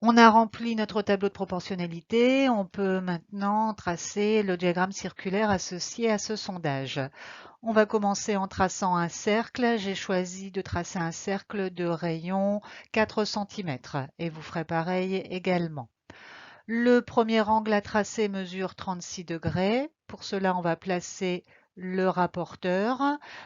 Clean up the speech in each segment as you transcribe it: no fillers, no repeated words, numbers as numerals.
On a rempli notre tableau de proportionnalité. On peut maintenant tracer le diagramme circulaire associé à ce sondage. On va commencer en traçant un cercle. J'ai choisi de tracer un cercle de rayon 4 cm et vous ferez pareil également. Le premier angle à tracer mesure 36 degrés. Pour cela, on va placer le rapporteur.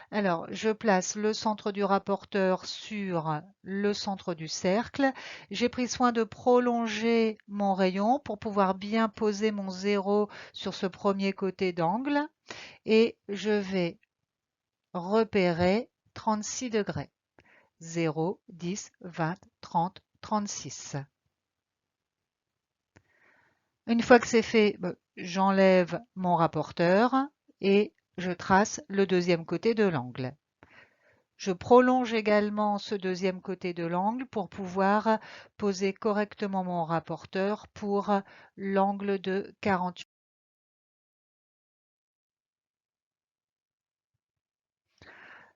Alors, je place le centre du rapporteur sur le centre du cercle. J'ai pris soin de prolonger mon rayon pour pouvoir bien poser mon zéro sur ce premier côté d'angle. Et je vais repérer 36 degrés. 0, 10, 20, 30, 36. Une fois que c'est fait, j'enlève mon rapporteur et je trace le deuxième côté de l'angle. Je prolonge également ce deuxième côté de l'angle pour pouvoir poser correctement mon rapporteur pour l'angle de 48.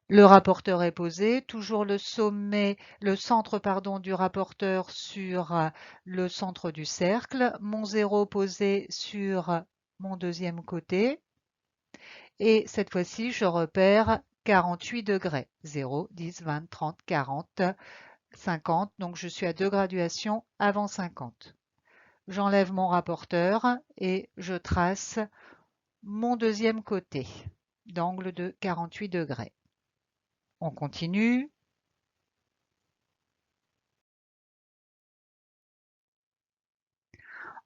Le rapporteur est posé, toujours le sommet, le centre pardon, du rapporteur sur le centre du cercle, mon zéro posé sur mon deuxième côté. Et cette fois-ci, je repère 48 degrés. 0, 10, 20, 30, 40, 50. Donc, je suis à 2 graduations avant 50. J'enlève mon rapporteur et je trace mon deuxième côté d'angle de 48 degrés. On continue.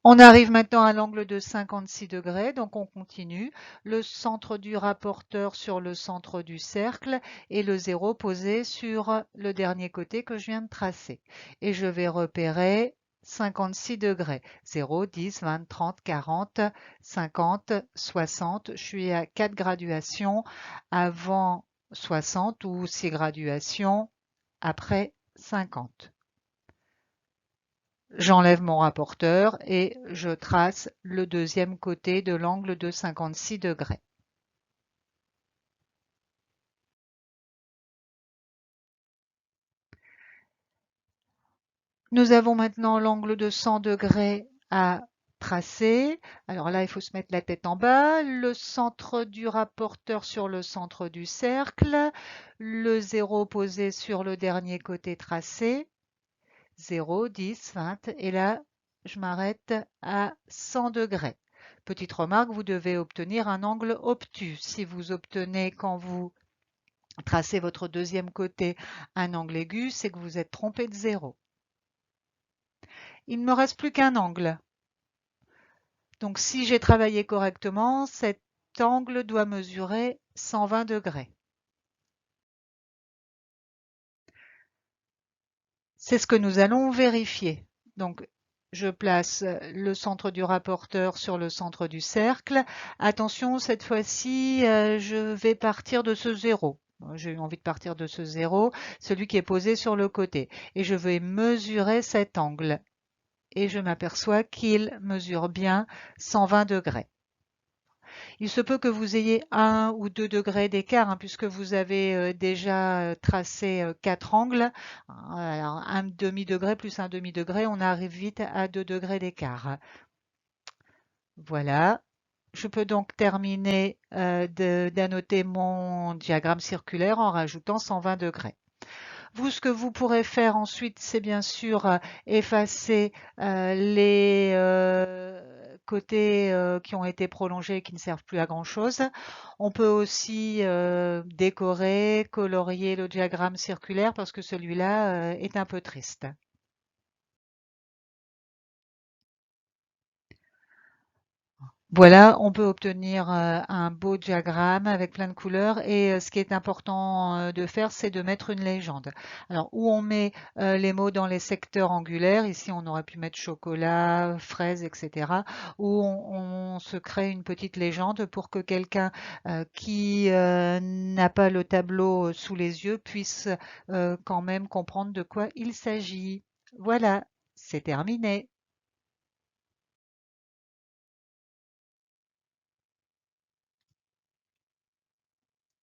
On arrive maintenant à l'angle de 56 degrés, donc on continue. Le centre du rapporteur sur le centre du cercle et le zéro posé sur le dernier côté que je viens de tracer. Et je vais repérer 56 degrés. 0, 10, 20, 30, 40, 50, 60. Je suis à 4 graduations avant 60 ou 6 graduations après 50. J'enlève mon rapporteur et je trace le deuxième côté de l'angle de 56 degrés. Nous avons maintenant l'angle de 100 degrés à tracer. Alors là, il faut se mettre la tête en bas, le centre du rapporteur sur le centre du cercle, le zéro posé sur le dernier côté tracé. 0, 10, 20 et là, je m'arrête à 100 degrés. Petite remarque, vous devez obtenir un angle obtus. Si vous obtenez quand vous tracez votre deuxième côté un angle aigu, c'est que vous êtes trompé de 0. Il ne me reste plus qu'un angle. Donc si j'ai travaillé correctement, cet angle doit mesurer 120 degrés. C'est ce que nous allons vérifier. Donc je place le centre du rapporteur sur le centre du cercle. Attention, cette fois-ci, je vais partir de ce 0. J'ai eu envie de partir de ce 0, celui qui est posé sur le côté. Et je vais mesurer cet angle. Et je m'aperçois qu'il mesure bien 120 degrés. Il se peut que vous ayez 1 ou 2 degrés d'écart, hein, puisque vous avez déjà tracé 4 angles. Alors, un demi-degré plus un demi-degré, on arrive vite à 2 degrés d'écart. Voilà. Je peux donc terminer d'annoter mon diagramme circulaire en rajoutant 120 degrés. Vous, ce que vous pourrez faire ensuite, c'est bien sûr effacer les côtés qui ont été prolongés et qui ne servent plus à grand-chose. On peut aussi décorer, colorier le diagramme circulaire parce que celui-là est un peu triste. Voilà, on peut obtenir un beau diagramme avec plein de couleurs et ce qui est important de faire, c'est de mettre une légende. Alors, où on met les mots dans les secteurs angulaires, ici on aurait pu mettre chocolat, fraise, etc. Où on se crée une petite légende pour que quelqu'un qui n'a pas le tableau sous les yeux puisse quand même comprendre de quoi il s'agit. Voilà, c'est terminé.